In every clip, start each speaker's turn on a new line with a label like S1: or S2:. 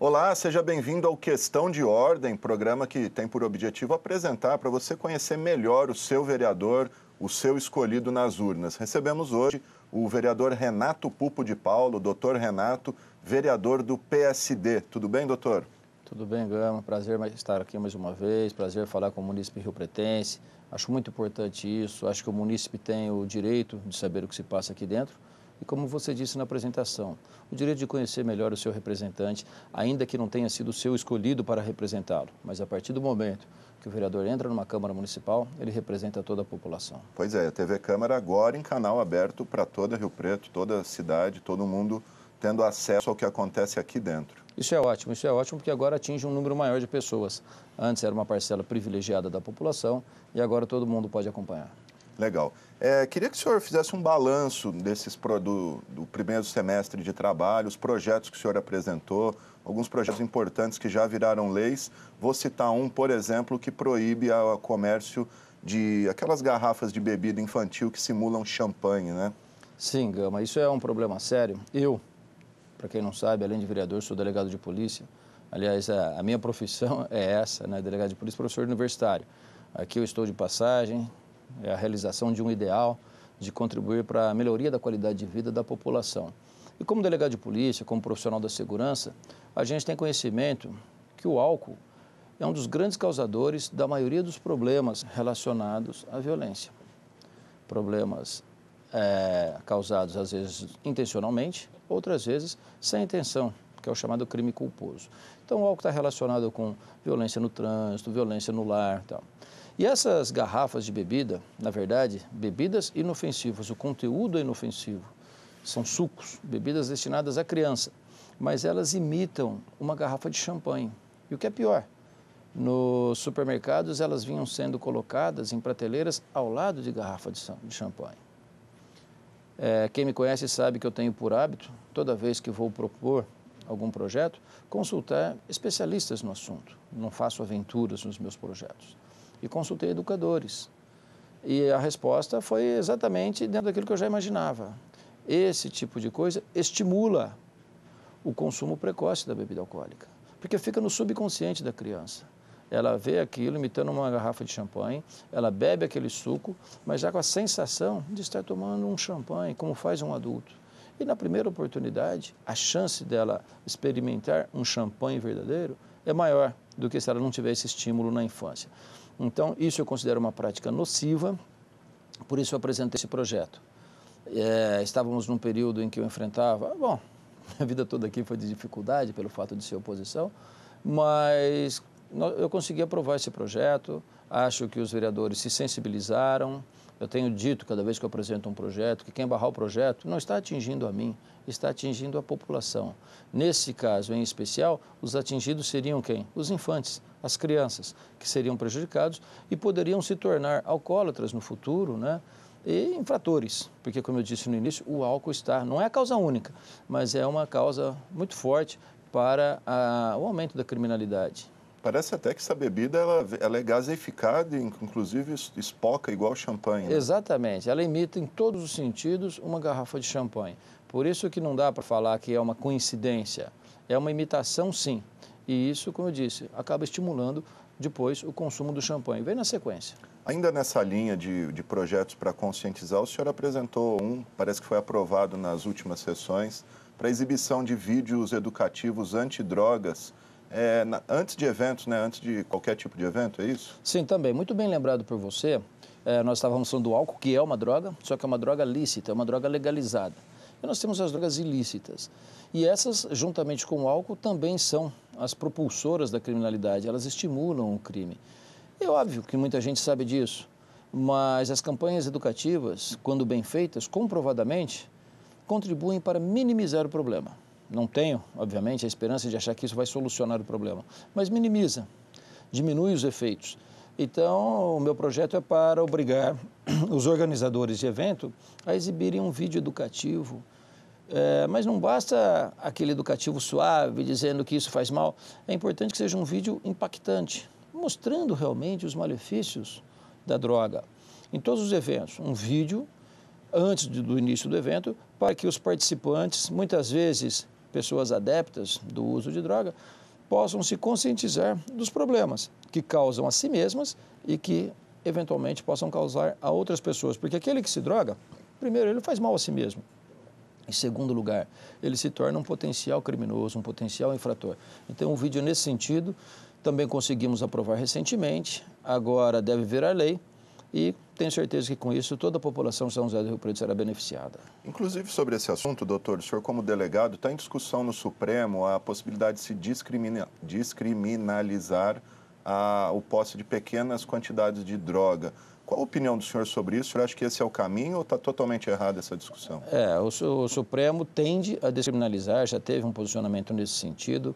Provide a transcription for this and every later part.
S1: Olá, seja bem-vindo ao Questão de Ordem, programa que tem por objetivo apresentar para você conhecer melhor o seu vereador, o seu escolhido nas urnas. Recebemos hoje o vereador Renato Pupo de Paulo, doutor Renato, vereador do PSD. Tudo bem, doutor?
S2: Tudo bem, Gama. Prazer estar aqui mais uma vez, prazer falar com o munícipe riopretense. Acho muito importante isso, acho que o munícipe tem o direito de saber o que se passa aqui dentro e, como você disse na apresentação, o direito de conhecer melhor o seu representante, ainda que não tenha sido o seu escolhido para representá-lo, mas a partir do momento que o vereador entra numa Câmara Municipal, ele representa toda a população.
S1: Pois é, a TV Câmara agora em canal aberto para toda Rio Preto, toda a cidade, todo mundo tendo acesso ao que acontece aqui dentro.
S2: Isso é ótimo porque agora atinge um número maior de pessoas. Antes era uma parcela privilegiada da população e agora todo mundo pode acompanhar.
S1: Legal. Queria que o senhor fizesse um balanço do primeiro semestre de trabalho, os projetos que o senhor apresentou, alguns projetos importantes que já viraram leis. Vou citar um, por exemplo, que proíbe o comércio de aquelas garrafas de bebida infantil que simulam champanhe, né?
S2: Sim, Gama, isso é um problema sério. Para quem não sabe, além de vereador, sou delegado de polícia. Aliás, a minha profissão é essa, né? Delegado de polícia, professor universitário. Aqui eu estou de passagem, é a realização de um ideal de contribuir para a melhoria da qualidade de vida da população. E como delegado de polícia, como profissional da segurança, a gente tem conhecimento que o álcool é um dos grandes causadores da maioria dos problemas relacionados à violência. Problemas causados, às vezes, intencionalmente, outras vezes sem intenção, que é o chamado crime culposo. Então, o álcool está relacionado com violência no trânsito, violência no lar e tal. E essas garrafas de bebida, na verdade, bebidas inofensivas, o conteúdo é inofensivo, são sucos, bebidas destinadas à criança, mas elas imitam uma garrafa de champanhe. E o que é pior, nos supermercados elas vinham sendo colocadas em prateleiras ao lado de garrafa de champanhe. Quem me conhece sabe que eu tenho por hábito, toda vez que vou propor algum projeto, consultar especialistas no assunto. Não faço aventuras nos meus projetos. E consultei educadores. E a resposta foi exatamente dentro daquilo que eu já imaginava. Esse tipo de coisa estimula o consumo precoce da bebida alcoólica, porque fica no subconsciente da criança. Ela vê aquilo imitando uma garrafa de champanhe, ela bebe aquele suco, mas já com a sensação de estar tomando um champanhe, como faz um adulto. E na primeira oportunidade, a chance dela experimentar um champanhe verdadeiro é maior do que se ela não tiver esse estímulo na infância. Então, isso eu considero uma prática nociva, por isso eu apresentei esse projeto. Estávamos num período em que eu enfrentava, minha vida toda aqui foi de dificuldade pelo fato de ser oposição, mas eu consegui aprovar esse projeto, acho que os vereadores se sensibilizaram. Eu tenho dito, cada vez que eu apresento um projeto, que quem barrar o projeto não está atingindo a mim, está atingindo a população. Nesse caso, em especial, os atingidos seriam quem? Os infantes, as crianças, que seriam prejudicados e poderiam se tornar alcoólatras no futuro, né? E infratores, porque, como eu disse no início, o álcool não é a causa única, mas é uma causa muito forte para o aumento da criminalidade.
S1: Parece até que essa bebida ela é gaseificada e, inclusive, espoca igual champanhe, né?
S2: Exatamente. Ela imita em todos os sentidos uma garrafa de champanhe. Por isso que não dá para falar que é uma coincidência. É uma imitação, sim. E isso, como eu disse, acaba estimulando depois o consumo do champanhe. Vem na sequência.
S1: Ainda nessa linha de projetos para conscientizar, o senhor apresentou parece que foi aprovado nas últimas sessões, para exibição de vídeos educativos antidrogas, antes de eventos, né? Antes de qualquer tipo de evento, é isso?
S2: Sim, também. Muito bem lembrado por você. Nós estávamos falando do álcool, que é uma droga, só que é uma droga lícita, é uma droga legalizada. E nós temos as drogas ilícitas. E essas, juntamente com o álcool, também são as propulsoras da criminalidade. Elas estimulam o crime. É óbvio que muita gente sabe disso, mas as campanhas educativas, quando bem feitas, comprovadamente, contribuem para minimizar o problema. Não tenho, obviamente, a esperança de achar que isso vai solucionar o problema, mas minimiza, diminui os efeitos. Então, o meu projeto é para obrigar os organizadores de evento a exibirem um vídeo educativo. Mas não basta aquele educativo suave, dizendo que isso faz mal. É importante que seja um vídeo impactante, mostrando realmente os malefícios da droga. Em todos os eventos, um vídeo antes do início do evento, para que os participantes, muitas vezes pessoas adeptas do uso de droga possam se conscientizar dos problemas que causam a si mesmas e que, eventualmente, possam causar a outras pessoas. Porque aquele que se droga, primeiro, ele faz mal a si mesmo. Em segundo lugar, ele se torna um potencial criminoso, um potencial infrator. Então, um vídeo nesse sentido, também conseguimos aprovar recentemente, agora deve virar lei e tenho certeza que com isso toda a população de São José do Rio Preto será beneficiada.
S1: Inclusive sobre esse assunto, doutor, o senhor como delegado está em discussão no Supremo a possibilidade de se descriminalizar o posse de pequenas quantidades de droga. Qual a opinião do senhor sobre isso? O senhor acha que esse é o caminho ou está totalmente errada essa discussão?
S2: O Supremo tende a descriminalizar, já teve um posicionamento nesse sentido,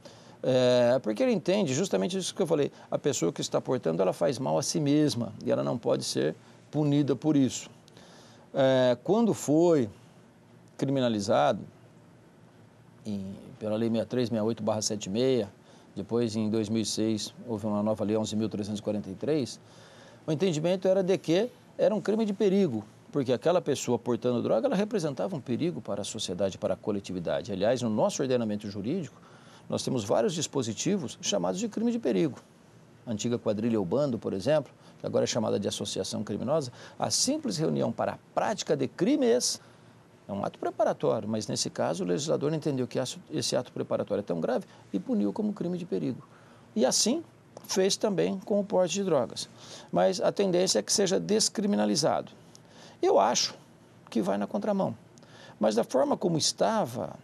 S2: porque ele entende justamente isso que eu falei, a pessoa que está portando, ela faz mal a si mesma e ela não pode ser punida por isso. Quando foi criminalizado, pela Lei 6368/76, depois em 2006 houve uma nova Lei 11.343, o entendimento era de que era um crime de perigo, porque aquela pessoa portando droga, ela representava um perigo para a sociedade, para a coletividade. Aliás, no nosso ordenamento jurídico, nós temos vários dispositivos chamados de crime de perigo. A antiga quadrilha ou bando, por exemplo, que agora é chamada de associação criminosa, a simples reunião para a prática de crimes é um ato preparatório, mas nesse caso o legislador entendeu que esse ato preparatório é tão grave e puniu como crime de perigo. E assim fez também com o porte de drogas. Mas a tendência é que seja descriminalizado. Eu acho que vai na contramão. Mas da forma como estava,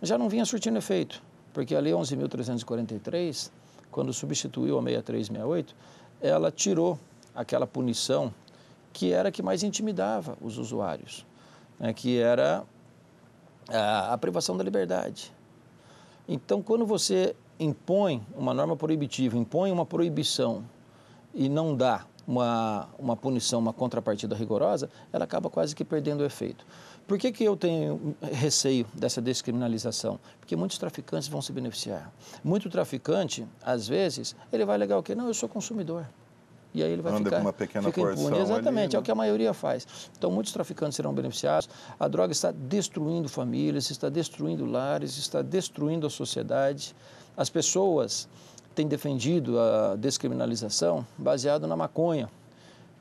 S2: já não vinha surtindo efeito, porque a Lei 11.343, quando substituiu a 6368, ela tirou aquela punição que era a que mais intimidava os usuários, né, que era a privação da liberdade. Então, quando você impõe uma norma proibitiva, impõe uma proibição e não dá uma punição, uma contrapartida rigorosa, ela acaba quase que perdendo o efeito. Por que eu tenho receio dessa descriminalização? Porque muitos traficantes vão se beneficiar. Muito traficante, às vezes, ele vai alegar o quê? Não, eu sou consumidor. E aí ele vai ficar,
S1: com uma pequena
S2: fica impune.
S1: porção
S2: Exatamente,
S1: ali, né?
S2: É o que a maioria faz. Então, muitos traficantes serão beneficiados. A droga está destruindo famílias, está destruindo lares, está destruindo a sociedade. As pessoas têm defendido a descriminalização baseado na maconha,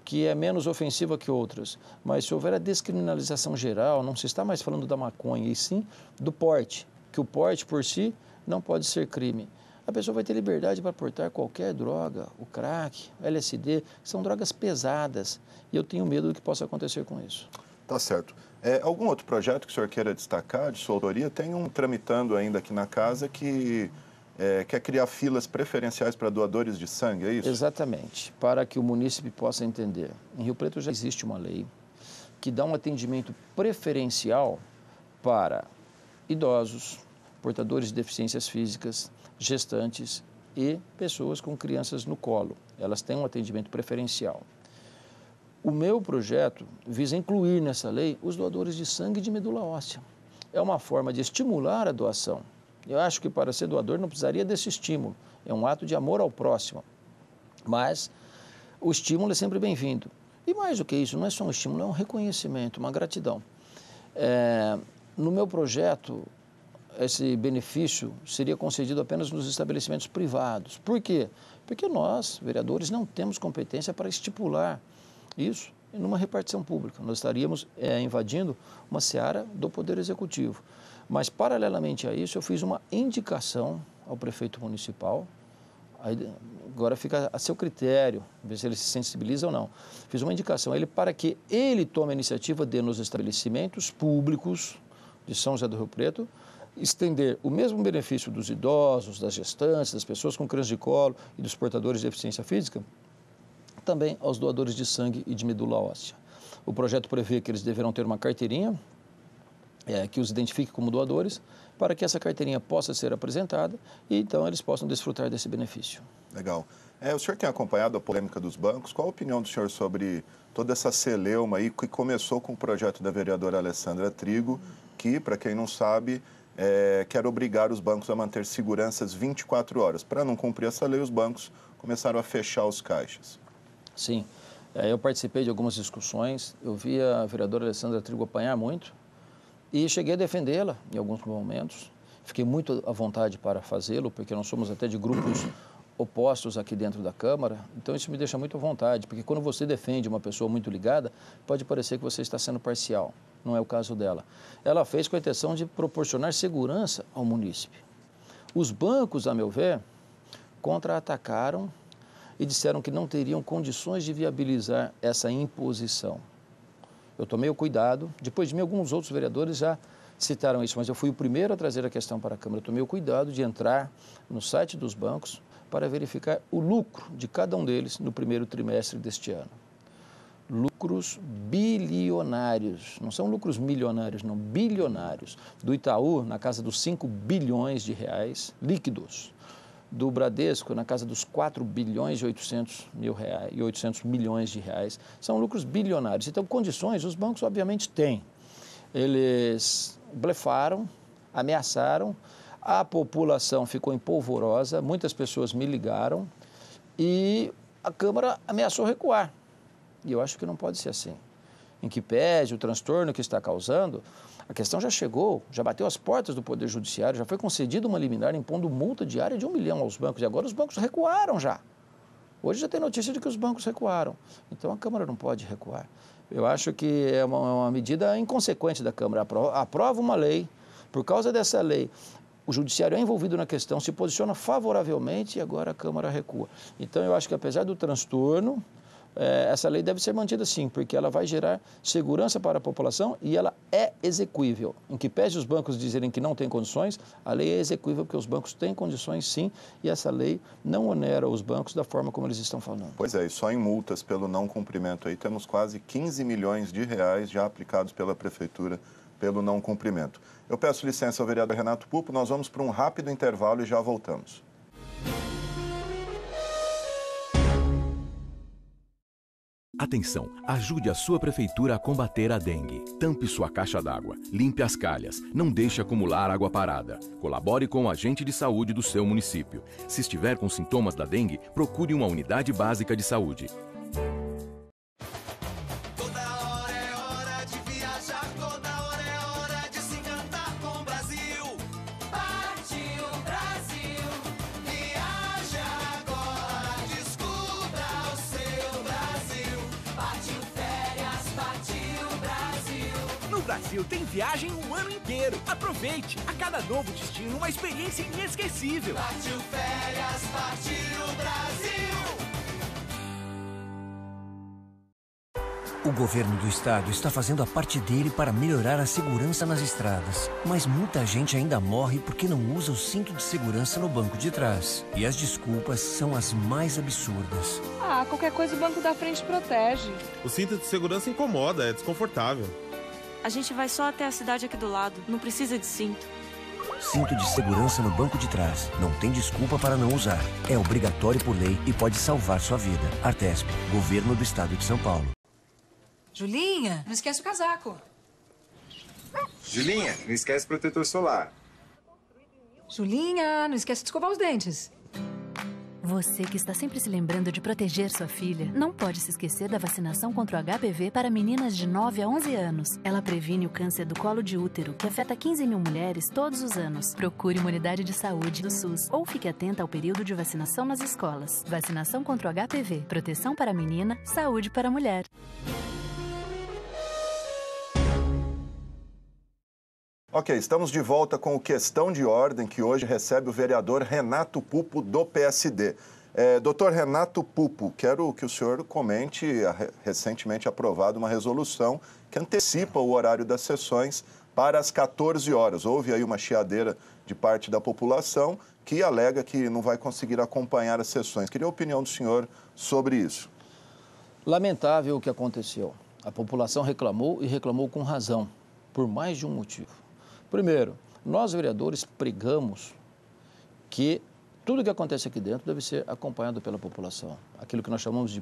S2: que é menos ofensiva que outras. Mas se houver a descriminalização geral, não se está mais falando da maconha, e sim do porte, que o porte por si não pode ser crime. A pessoa vai ter liberdade para portar qualquer droga, o crack, o LSD, são drogas pesadas, e eu tenho medo do que possa acontecer com isso.
S1: Tá certo. Algum outro projeto que o senhor queira destacar de sua autoria? Tem um tramitando ainda aqui na casa que quer criar filas preferenciais para doadores de sangue, é isso?
S2: Exatamente, para que o munícipe possa entender. Em Rio Preto já existe uma lei que dá um atendimento preferencial para idosos, portadores de deficiências físicas, gestantes e pessoas com crianças no colo. Elas têm um atendimento preferencial. O meu projeto visa incluir nessa lei os doadores de sangue e de medula óssea. É uma forma de estimular a doação. Eu acho que para ser doador não precisaria desse estímulo. É um ato de amor ao próximo. Mas o estímulo é sempre bem-vindo. E mais do que isso, não é só um estímulo, é um reconhecimento, uma gratidão. No meu projeto, esse benefício seria concedido apenas nos estabelecimentos privados. Por quê? Porque nós, vereadores, não temos competência para estipular isso numa repartição pública. Nós estaríamos invadindo uma seara do Poder Executivo. Mas, paralelamente a isso, eu fiz uma indicação ao prefeito municipal. Agora fica a seu critério, ver se ele se sensibiliza ou não. Fiz uma indicação a ele para que ele tome a iniciativa de, nos estabelecimentos públicos de São José do Rio Preto, estender o mesmo benefício dos idosos, das gestantes, das pessoas com crianças de colo e dos portadores de deficiência física, também aos doadores de sangue e de medula óssea. O projeto prevê que eles deverão ter uma carteirinha que os identifique como doadores, para que essa carteirinha possa ser apresentada e então eles possam desfrutar desse benefício.
S1: Legal. O senhor tem acompanhado a polêmica dos bancos. Qual a opinião do senhor sobre toda essa celeuma aí que começou com o projeto da vereadora Alessandra Trigo, que, para quem não sabe, quer obrigar os bancos a manter seguranças 24 horas. Para não cumprir essa lei, os bancos começaram a fechar os caixas.
S2: Sim, eu participei de algumas discussões, eu vi a vereadora Alessandra Trigo apanhar muito, E cheguei a defendê-la em alguns momentos. Fiquei muito à vontade para fazê-lo, porque nós somos até de grupos opostos aqui dentro da Câmara. Então, isso me deixa muito à vontade, porque quando você defende uma pessoa muito ligada, pode parecer que você está sendo parcial. Não é o caso dela. Ela fez com a intenção de proporcionar segurança ao munícipe. Os bancos, a meu ver, contra-atacaram e disseram que não teriam condições de viabilizar essa imposição. Eu tomei o cuidado, depois de mim alguns outros vereadores já citaram isso, mas eu fui o primeiro a trazer a questão para a Câmara. Eu tomei o cuidado de entrar no site dos bancos para verificar o lucro de cada um deles no primeiro trimestre deste ano. Lucros bilionários, não são lucros milionários, não, bilionários. Do Itaú, na casa dos 5 bilhões de reais líquidos. Do Bradesco, na casa dos 4 bilhões e 800 milhões de reais. São lucros bilionários. Então, condições, os bancos obviamente têm. Eles blefaram, ameaçaram, a população ficou empolvorosa, muitas pessoas me ligaram e a Câmara ameaçou recuar. E eu acho que não pode ser assim. Em que pese o transtorno que está causando, a questão já chegou, já bateu as portas do Poder Judiciário, já foi concedida uma liminar impondo multa diária de 1 milhão aos bancos. E agora os bancos recuaram já. Hoje já tem notícia de que os bancos recuaram. Então a Câmara não pode recuar. Eu acho que é uma medida inconsequente da Câmara. Aprova uma lei, por causa dessa lei, o Judiciário é envolvido na questão, se posiciona favoravelmente e agora a Câmara recua. Então eu acho que apesar do transtorno, essa lei deve ser mantida sim, porque ela vai gerar segurança para a população e ela é execuível. Em que pese os bancos dizerem que não tem condições, a lei é execuível porque os bancos têm condições sim e essa lei não onera os bancos da forma como eles estão falando.
S1: Pois é, e só em multas pelo não cumprimento aí temos quase 15 milhões de reais já aplicados pela Prefeitura pelo não cumprimento. Eu peço licença ao vereador Renato Pupo, nós vamos para um rápido intervalo e já voltamos.
S3: Atenção, ajude a sua prefeitura a combater a dengue. Tampe sua caixa d'água, limpe as calhas, não deixe acumular água parada. Colabore com o agente de saúde do seu município. Se estiver com sintomas da dengue, procure uma unidade básica de saúde.
S4: No Brasil tem viagem o ano inteiro. Aproveite! A cada novo destino, uma experiência inesquecível.
S5: Partiu férias, partiu Brasil!
S6: O governo do estado está fazendo a parte dele para melhorar a segurança nas estradas. Mas muita gente ainda morre porque não usa o cinto de segurança no banco de trás. E as desculpas são as mais absurdas.
S7: Ah, qualquer coisa o banco da frente protege.
S8: O cinto de segurança incomoda, é desconfortável.
S9: A gente vai só até a cidade aqui do lado, não precisa de cinto.
S6: Cinto de segurança no banco de trás. Não tem desculpa para não usar. É obrigatório por lei e pode salvar sua vida. Artesp, Governo do Estado de São Paulo.
S10: Julinha, não esquece o casaco.
S11: Julinha, não esquece o protetor solar.
S10: Julinha, não esquece de escovar os dentes.
S12: Você que está sempre se lembrando de proteger sua filha, não pode se esquecer da vacinação contra o HPV para meninas de 9 a 11 anos. Ela previne o câncer do colo de útero, que afeta 15 mil mulheres todos os anos. Procure uma unidade de saúde do SUS ou fique atenta ao período de vacinação nas escolas. Vacinação contra o HPV, proteção para a menina, saúde para a mulher.
S1: Ok, estamos de volta com o Questão de Ordem, que hoje recebe o vereador Renato Pupo, do PSD. Doutor Renato Pupo, quero que o senhor comente a recentemente aprovada uma resolução que antecipa o horário das sessões para as 14 horas. Houve aí uma chiadeira de parte da população que alega que não vai conseguir acompanhar as sessões. Queria a opinião do senhor sobre isso.
S2: Lamentável o que aconteceu. A população reclamou e reclamou com razão, por mais de um motivo. Primeiro, nós vereadores pregamos que tudo que acontece aqui dentro deve ser acompanhado pela população. Aquilo que nós chamamos de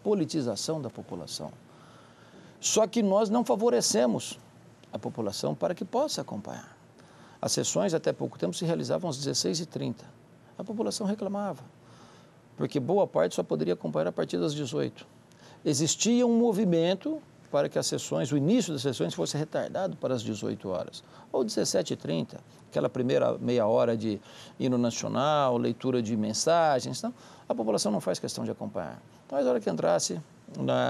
S2: politização da população. Só que nós não favorecemos a população para que possa acompanhar. As sessões até pouco tempo se realizavam às 16h30. A população reclamava, porque boa parte só poderia acompanhar a partir das 18h. Existia um movimento para que as sessões, o início das sessões fosse retardado para as 18 horas, ou 17h30, aquela primeira meia hora de hino nacional, leitura de mensagens. Então, a população não faz questão de acompanhar. Mas na hora que entrasse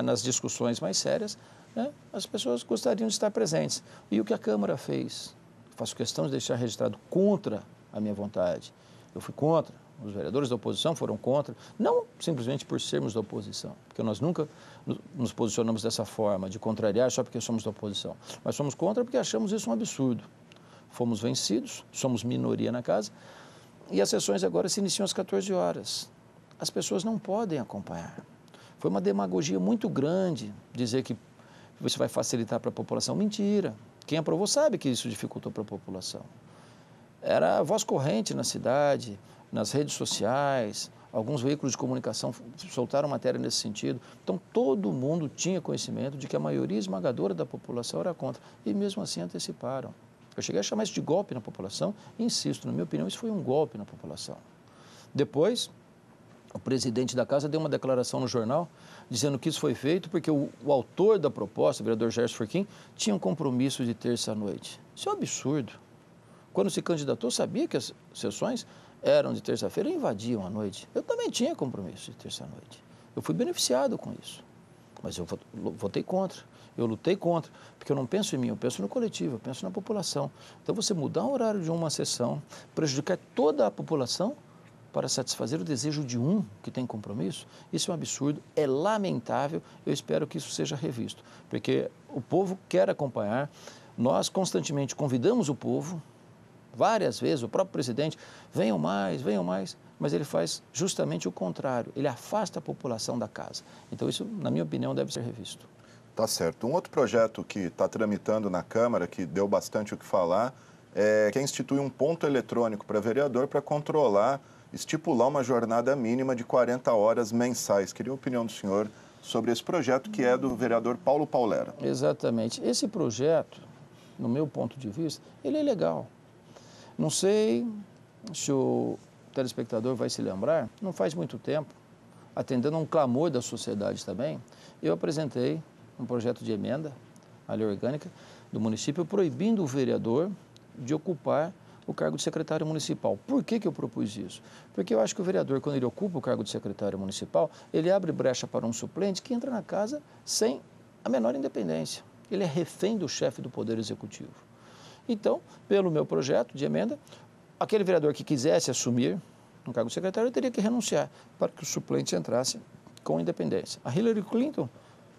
S2: nas discussões mais sérias, né, as pessoas gostariam de estar presentes. E o que a Câmara fez, faço questão de deixar registrado contra a minha vontade. Eu fui contra, os vereadores da oposição foram contra, não simplesmente por sermos da oposição, porque nós nunca nos posicionamos dessa forma, de contrariar só porque somos da oposição, mas somos contra porque achamos isso um absurdo. Fomos vencidos, somos minoria na casa, e as sessões agora se iniciam às 14 horas. As pessoas não podem acompanhar. Foi uma demagogia muito grande dizer que isso vai facilitar para a população. Mentira. Quem aprovou sabe que isso dificultou para a população. Era a voz corrente na cidade, nas redes sociais, alguns veículos de comunicação soltaram matéria nesse sentido. Então, todo mundo tinha conhecimento de que a maioria esmagadora da população era contra. E, mesmo assim, anteciparam. Eu cheguei a chamar isso de golpe na população e, insisto, na minha opinião, isso foi um golpe na população. Depois, o presidente da casa deu uma declaração no jornal dizendo que isso foi feito porque o autor da proposta, o vereador Gerson Furquim, tinha um compromisso de terça-noite. Isso é um absurdo. Quando se candidatou, sabia que as sessões eram de terça-feira e invadiam à noite. Eu também tinha compromisso de terça-noite. Eu fui beneficiado com isso. Mas eu votei contra. Eu lutei contra, porque eu não penso em mim, eu penso no coletivo, eu penso na população. Então, você mudar o horário de uma sessão, prejudicar toda a população para satisfazer o desejo de um que tem compromisso, isso é um absurdo, é lamentável, eu espero que isso seja revisto, porque o povo quer acompanhar, nós constantemente convidamos o povo, várias vezes, o próprio presidente, venham mais, mas ele faz justamente o contrário, ele afasta a população da casa. Então isso, na minha opinião, deve ser revisto.
S1: Tá certo. Um outro projeto que está tramitando na Câmara, que deu bastante o que falar, é que institui um ponto eletrônico para vereador para controlar, estipular uma jornada mínima de 40 horas mensais. Queria a opinião do senhor sobre esse projeto, que é do vereador Paulo Paulera.
S2: Exatamente. Esse projeto, no meu ponto de vista, ele é legal. Não sei se o telespectador vai se lembrar, não faz muito tempo, atendendo a um clamor da sociedade também, eu apresentei um projeto de emenda à lei orgânica do município proibindo o vereador de ocupar o cargo de secretário municipal. Por que eu propus isso? Porque eu acho que o vereador, quando ele ocupa o cargo de secretário municipal, ele abre brecha para um suplente que entra na casa sem a menor independência. Ele é refém do chefe do Poder Executivo. Então, pelo meu projeto de emenda, aquele vereador que quisesse assumir um cargo de secretário teria que renunciar para que o suplente entrasse com independência. A Hillary Clinton,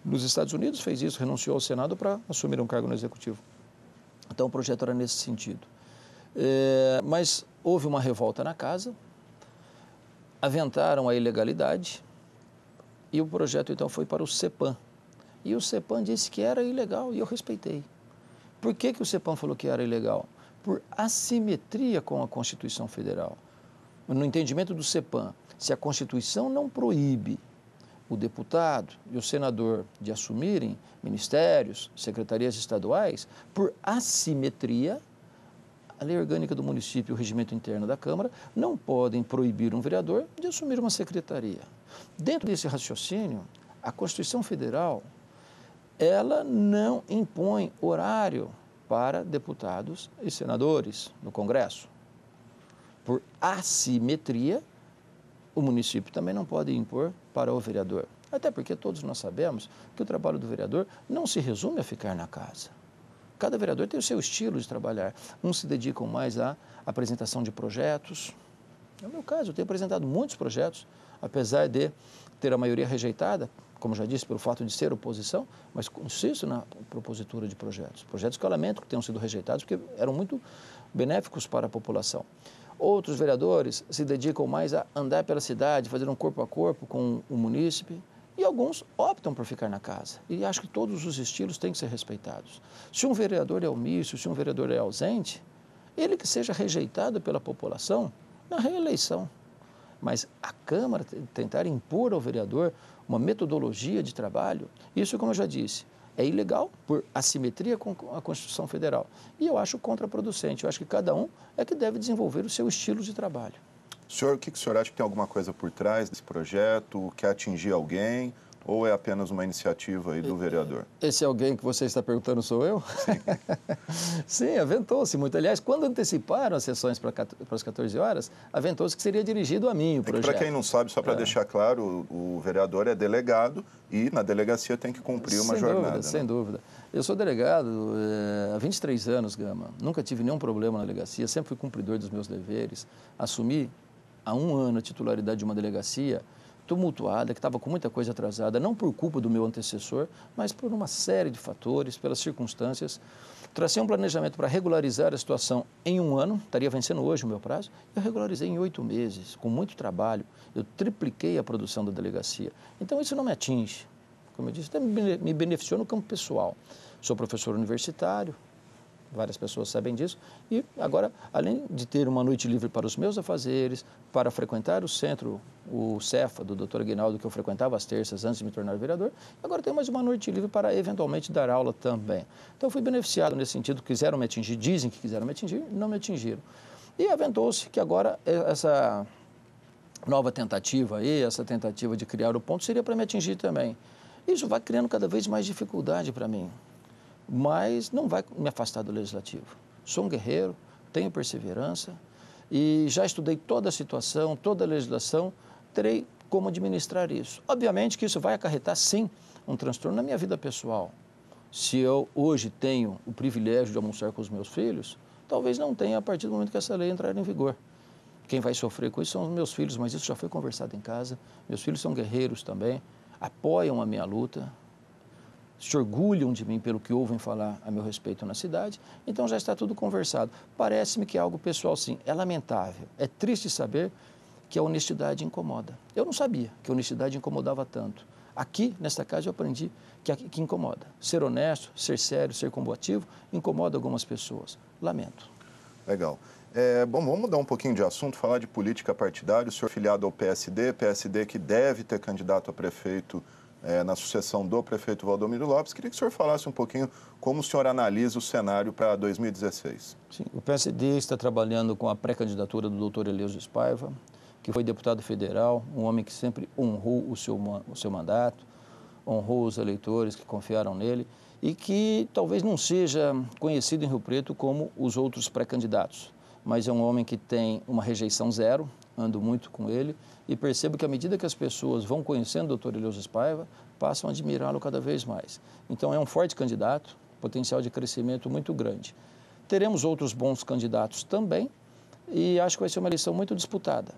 S2: nos Estados Unidos, fez isso, renunciou ao Senado para assumir um cargo no Executivo. Então, o projeto era nesse sentido. Mas houve uma revolta na casa, aventaram a ilegalidade e o projeto então foi para o CEPAM. E o CEPAM disse que era ilegal e eu respeitei. Por que o CEPAM falou que era ilegal? Por assimetria com a Constituição Federal. No entendimento do CEPAM, se a Constituição não proíbe o deputado e o senador de assumirem ministérios, secretarias estaduais, por assimetria, a lei orgânica do município e o regimento interno da Câmara não podem proibir um vereador de assumir uma secretaria. Dentro desse raciocínio, a Constituição Federal, ela não impõe horário para deputados e senadores no Congresso. Por assimetria, o município também não pode impor para o vereador. Até porque todos nós sabemos que o trabalho do vereador não se resume a ficar na casa. Cada vereador tem o seu estilo de trabalhar. Uns se dedicam mais à apresentação de projetos. No meu caso, eu tenho apresentado muitos projetos, apesar de ter a maioria rejeitada, como já disse, pelo fato de ser oposição, mas insisto na propositura de projetos. Projetos que eu lamento que tenham sido rejeitados, porque eram muito benéficos para a população. Outros vereadores se dedicam mais a andar pela cidade, fazer um corpo a corpo com o munícipe, e alguns optam por ficar na casa. E acho que todos os estilos têm que ser respeitados. Se um vereador é omisso, se um vereador é ausente, ele que seja rejeitado pela população na reeleição. Mas a Câmara tentar impor ao vereador uma metodologia de trabalho, isso, como eu já disse, é ilegal por assimetria com a Constituição Federal. E eu acho contraproducente. Eu acho que cada um é que deve desenvolver o seu estilo de trabalho.
S1: Senhor, o que o senhor acha que tem alguma coisa por trás desse projeto? Quer atingir alguém? ou é apenas uma iniciativa aí do vereador?
S2: Esse alguém que você está perguntando sou eu?
S1: Sim.
S2: Sim, aventou-se muito. Aliás, quando anteciparam as sessões para as 14 horas, aventou-se que seria dirigido a mim o projeto.
S1: Para quem não sabe, só para deixar claro, o vereador é delegado e na delegacia tem que cumprir uma jornada.
S2: Sem dúvida. Eu sou delegado há 23 anos, Gama. Nunca tive nenhum problema na delegacia, sempre fui cumpridor dos meus deveres. Assumi há 1 ano a titularidade de uma delegacia tumultuada, que estava com muita coisa atrasada, não por culpa do meu antecessor, mas por uma série de fatores, pelas circunstâncias. Tracei um planejamento para regularizar a situação em 1 ano, estaria vencendo hoje o meu prazo, eu regularizei em 8 meses, com muito trabalho, eu tripliquei a produção da delegacia. Então isso não me atinge, como eu disse, até me beneficiou no campo pessoal. Sou professor universitário, várias pessoas sabem disso, e agora, além de ter uma noite livre para os meus afazeres, para frequentar o centro, o Cefa, do Dr. Aguinaldo, que eu frequentava às terças antes de me tornar vereador, agora tenho mais uma noite livre para eventualmente dar aula também. Então fui beneficiado nesse sentido, quiseram me atingir, dizem que quiseram me atingir, não me atingiram. E aventou-se que agora essa nova tentativa aí, essa tentativa de criar o ponto, seria para me atingir também. Isso vai criando cada vez mais dificuldade para mim, mas não vai me afastar do legislativo. Sou um guerreiro, tenho perseverança e já estudei toda a situação, toda a legislação, terei como administrar isso. Obviamente que isso vai acarretar, sim, um transtorno na minha vida pessoal. Se eu hoje tenho o privilégio de almoçar com os meus filhos, talvez não tenha a partir do momento que essa lei entrar em vigor. Quem vai sofrer com isso são os meus filhos, mas isso já foi conversado em casa. Meus filhos são guerreiros também, apoiam a minha luta, se orgulham de mim pelo que ouvem falar a meu respeito na cidade, então já está tudo conversado. Parece-me que é algo pessoal, sim. É lamentável, é triste saber que a honestidade incomoda. Eu não sabia que a honestidade incomodava tanto. Aqui, nesta casa, eu aprendi que incomoda. Ser honesto, ser sério, ser combativo, incomoda algumas pessoas. Lamento.
S1: Legal. Bom, vamos mudar um pouquinho de assunto, falar de política partidária. O senhor filiado ao PSD que deve ter candidato a prefeito na sucessão do prefeito Valdomiro Lopes. Queria que o senhor falasse um pouquinho como o senhor analisa o cenário para 2016.
S2: Sim, o PSD está trabalhando com a pré-candidatura do doutor Eleusis Paiva, que foi deputado federal, um homem que sempre honrou o seu mandato, honrou os eleitores que confiaram nele e que talvez não seja conhecido em Rio Preto como os outros pré-candidatos, mas é um homem que tem uma rejeição zero, ando muito com ele e percebo que à medida que as pessoas vão conhecendo o doutor Eleusis Paiva, passam a admirá-lo cada vez mais. Então é um forte candidato, potencial de crescimento muito grande. Teremos outros bons candidatos também e acho que vai ser uma eleição muito disputada.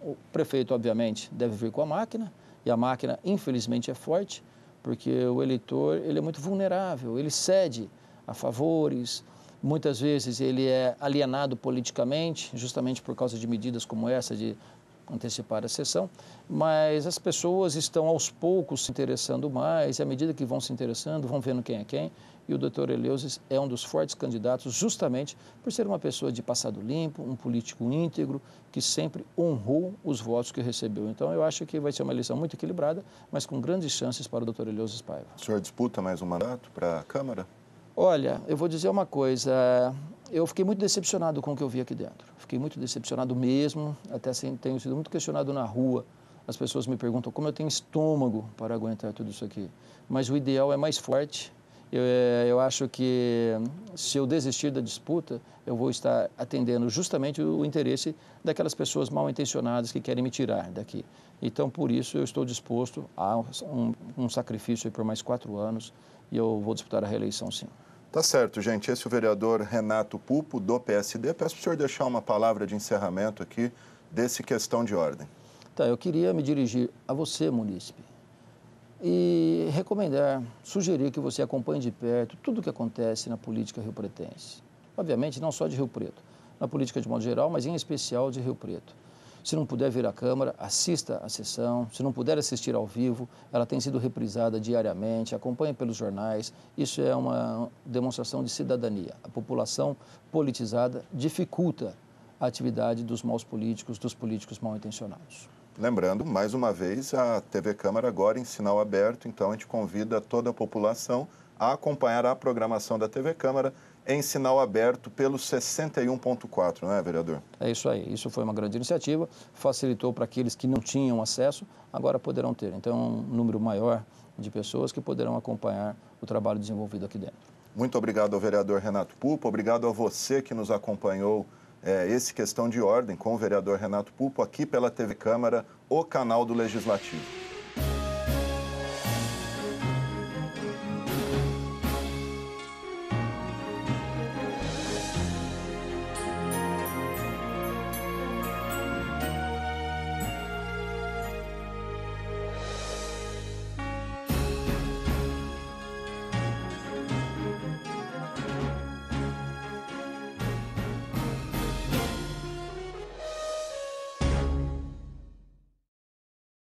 S2: O prefeito, obviamente, deve vir com a máquina e a máquina, infelizmente, é forte porque o eleitor ele é muito vulnerável, ele cede a favores. Muitas vezes ele é alienado politicamente, justamente por causa de medidas como essa de antecipar a sessão, mas as pessoas estão aos poucos se interessando mais, e à medida que vão se interessando, vão vendo quem é quem, e o doutor Eleusis é um dos fortes candidatos justamente por ser uma pessoa de passado limpo, um político íntegro, que sempre honrou os votos que recebeu. Então eu acho que vai ser uma eleição muito equilibrada, mas com grandes chances para o doutor Eleusis Paiva.
S1: O senhor disputa mais um mandato para a Câmara?
S2: Olha, eu vou dizer uma coisa, eu fiquei muito decepcionado com o que eu vi aqui dentro. Fiquei muito decepcionado mesmo, até tenho sido muito questionado na rua. As pessoas me perguntam como eu tenho estômago para aguentar tudo isso aqui. Mas o ideal é mais forte. Eu acho que se eu desistir da disputa, eu vou estar atendendo justamente o interesse daquelas pessoas mal intencionadas que querem me tirar daqui. Então, por isso, eu estou disposto a um sacrifício por mais 4 anos e eu vou disputar a reeleição, sim.
S1: Tá certo, gente. Esse é o vereador Renato Pupo, do PSD. Peço para o senhor deixar uma palavra de encerramento aqui desse questão de ordem.
S2: Tá, eu queria me dirigir a você, munícipe, e recomendar, sugerir que você acompanhe de perto tudo o que acontece na política riopretense. Obviamente, não só de Rio Preto, na política de modo geral, mas em especial de Rio Preto. Se não puder vir à Câmara, assista à sessão. Se não puder assistir ao vivo, ela tem sido reprisada diariamente, acompanhe pelos jornais. Isso é uma demonstração de cidadania. A população politizada dificulta a atividade dos maus políticos, dos políticos mal intencionados.
S1: Lembrando, mais uma vez, a TV Câmara agora em sinal aberto, então a gente convida toda a população a acompanhar a programação da TV Câmara em sinal aberto pelo 61.4, não é, vereador?
S2: É isso aí. Isso foi uma grande iniciativa, facilitou para aqueles que não tinham acesso, agora poderão ter. Então, é um número maior de pessoas que poderão acompanhar o trabalho desenvolvido aqui dentro.
S1: Muito obrigado ao vereador Renato Pupo, obrigado a você que nos acompanhou esse Questão de Ordem com o vereador Renato Pupo aqui pela TV Câmara, o canal do Legislativo.